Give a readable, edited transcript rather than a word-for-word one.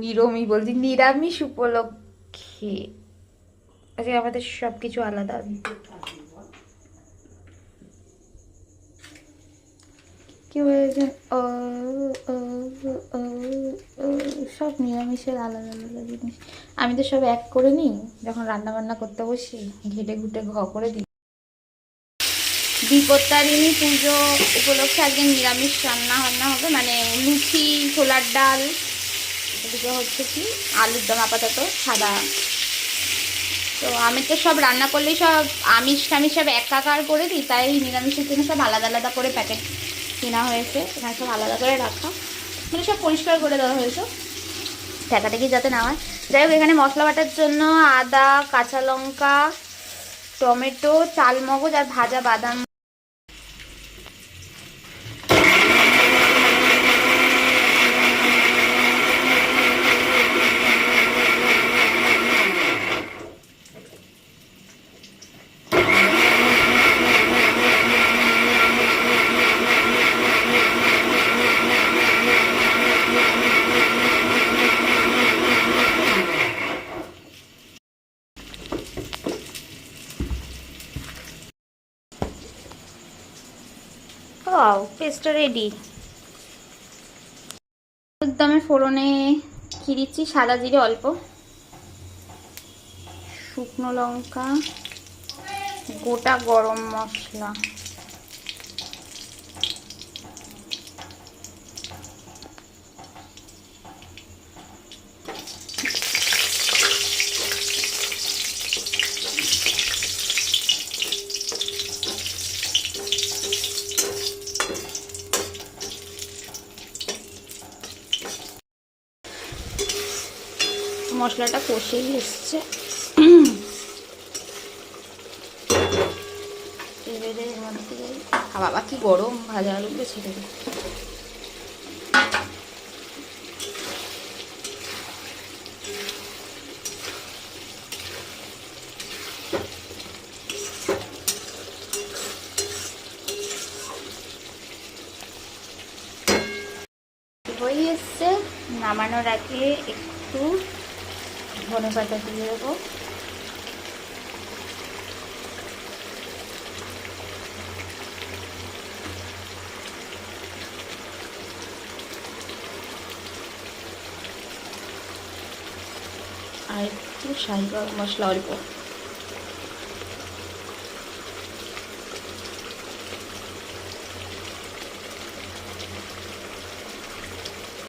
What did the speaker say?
নিরমি বলছি, নিরামিষ উপলক্ষে আজকে আমাদের সব কিছু আলাদা। কি বলেছে? ও ও ও ও, সব নিরামিষের আলাদা আলাদা জিনিস। আমি তো সব এক করে নিই যখন রান্না বান্না করতে বসি, ঘেটে ঘুটে করে দিই। বিপত্তারিণী পুজো উপলক্ষে আজকে নিরামিষ রান্না বান্না হবে, মানে লুচি, ছোলার ডাল, এদিকে হচ্ছে কি আলুর দম, আপাতত সাদা। তো আমি তো সব রান্না করলেই সব আমিষ টামিষ সব একাকার করে দিই, তাই নিরামিষের জন্য সব আলাদা আলাদা করে প্যাকেট কেনা হয়েছে, এখানে সব আলাদা করে রাখা, মানে সব পরিষ্কার করে দেওয়া হয়েছে ঠেকাঠেকি যাতে না হয়। যাই হোক, এখানে মশলা বাটার জন্য আদা, কাঁচা লঙ্কা, টমেটো, চালমগজ আর ভাজা বাদাম। ও পেস্টটা রেডি। একদমে ফোড়নে কি দিচ্ছি, সাদা জিরে অল্প, শুকনো লঙ্কা, গোটা গরম মশলা, মশলাটা কষেই এসছে। এবারে বাবা কি গরম, ভাজা আলুগুলো ছেড়ে দিই। হয়ে এসছে, নামানোর আগে একটু ধনে পাতা দিয়ে দেবো। আর একটু শাহি গরম মশলা অল্প।